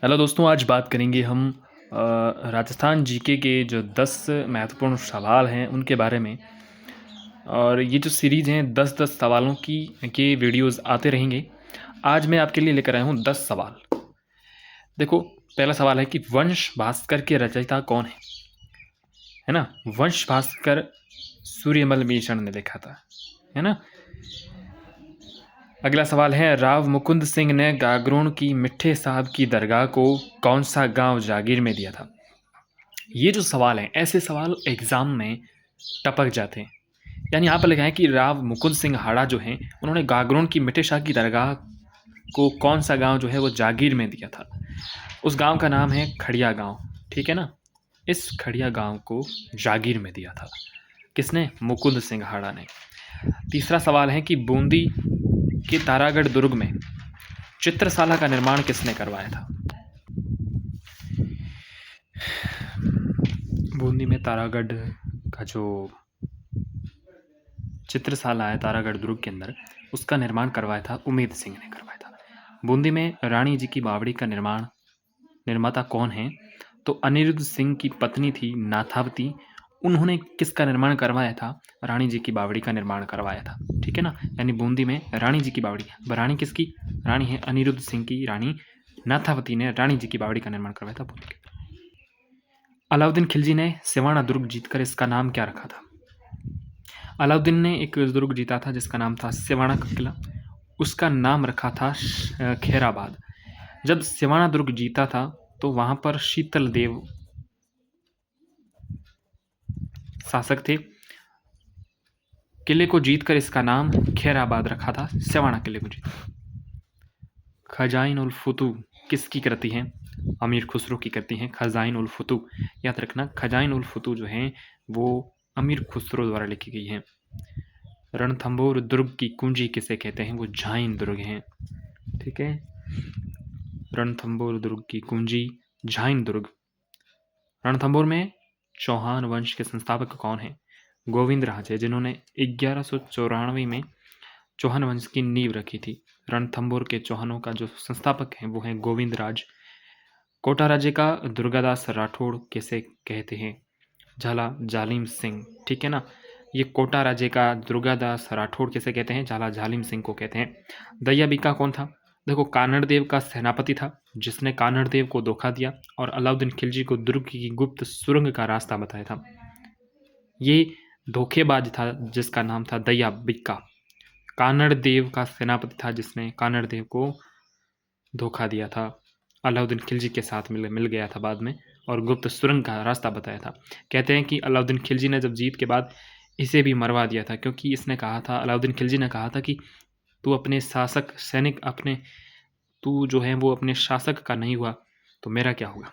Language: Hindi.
हेलो दोस्तों, आज बात करेंगे हम राजस्थान जीके के जो 10 महत्वपूर्ण सवाल हैं उनके बारे में। और ये जो सीरीज़ हैं 10-10 सवालों की के वीडियोस आते रहेंगे। आज मैं आपके लिए लेकर आया हूँ 10 सवाल। देखो, पहला सवाल है कि वंश भास्कर के रचयिता कौन है ना? वंश भास्कर सूर्यमल मिश्र ने लिखा था, है ना? अगला सवाल है, राव मुकुंद सिंह ने गागरोन की मिट्ठे साहब की दरगाह को कौन सा गांव जागीर में दिया था? ये जो सवाल हैं, ऐसे सवाल एग्जाम में टपक जाते हैं। यानी यहाँ पर लिखा है कि राव मुकुंद सिंह हाड़ा जो हैं, उन्होंने गागरोन की मिट्ठे शाह की दरगाह को कौन सा गांव जो है वो जागीर में दिया था? उस गांव का नाम है खड़िया गांव। ठीक है ना? इस खड़िया गांव को जागीर में दिया था किसने? मुकुंद सिंह हाड़ा ने। तीसरा सवाल है कि बूंदी के तारागढ़ दुर्ग में चित्रशाला का निर्माण किसने करवाया था? बूंदी में तारागढ़ का जो चित्रशाला है तारागढ़ दुर्ग के अंदर, उसका निर्माण करवाया था उमेद सिंह ने करवाया था। बूंदी में रानी जी की बावड़ी का निर्माता कौन है? तो अनिरुद्ध सिंह की पत्नी थी नाथावती। उन्होंने किसका निर्माण करवाया था? रानी जी की बावड़ी का निर्माण करवाया था। ठीक है ना? यानी बूंदी में रानी जी की बावड़ी। रानी किसकी? रानी है अनिरुद्ध सिंह की रानी नाथावती ने रानी जी की बावड़ी का निर्माण करवाया था बूंदी के। अलाउद्दीन खिलजी ने सिवाना दुर्ग जीतकर इसका नाम क्या रखा था? अलाउद्दीन ने एक दुर्ग जीता था जिसका नाम था सिवाना का किला। उसका नाम रखा था खैराबाद। जब सिवाना दुर्ग जीता था तो वहां पर शीतल देव शासक थे। किले को जीतकर इसका नाम खैराबाद रखा था, सिवाना किले को जीत। खजाइन उल फुतू किसकी कृति है? अमीर खुसरो की कृति है खजाइन उल फुतू। याद रखना, खजाइन उल फुतू जो है वो अमीर खुसरो द्वारा लिखी गई है। रणथंभौर दुर्ग की कुंजी किसे कहते हैं? वो झाइन दुर्ग है। ठीक है, रणथंभौर दुर्ग की कुंजी झाइन दुर्ग। रणथंभौर में चौहान वंश के संस्थापक कौन है? गोविंद राज है, जिन्होंने 1194 में चौहान वंश की नींव रखी थी। रणथंभौर के चौहानों का जो संस्थापक है वो है गोविंद राज। कोटा राज्य का दुर्गादास राठौड़ किसे कहते हैं? झाला जालिम सिंह। ठीक है ना? ये कोटा राज्य का दुर्गादास राठौड़ किसे कहते हैं? झाला जालिम सिंह को कहते हैं। दैया बिक्का कौन था? देखो, कानड़ देव का सेनापति था जिसने कानड़ देव को धोखा दिया और अलाउद्दीन खिलजी को दुर्ग की गुप्त सुरंग का रास्ता बताया था। ये धोखेबाज था जिसका नाम था दैया बिक्का। कानड़ देव का सेनापति था जिसने कानड़ देव को धोखा दिया था, अलाउद्दीन खिलजी के साथ मिल गया था बाद में और गुप्त सुरंग का रास्ता बताया था। कहते हैं कि अलाउद्दीन खिलजी ने जब जीत के बाद इसे भी मरवा दिया था, क्योंकि इसने कहा था, अलाउद्दीन खिलजी ने कहा था कि तू अपने शासक सैनिक अपने तू जो है वो अपने शासक का नहीं हुआ तो मेरा क्या होगा।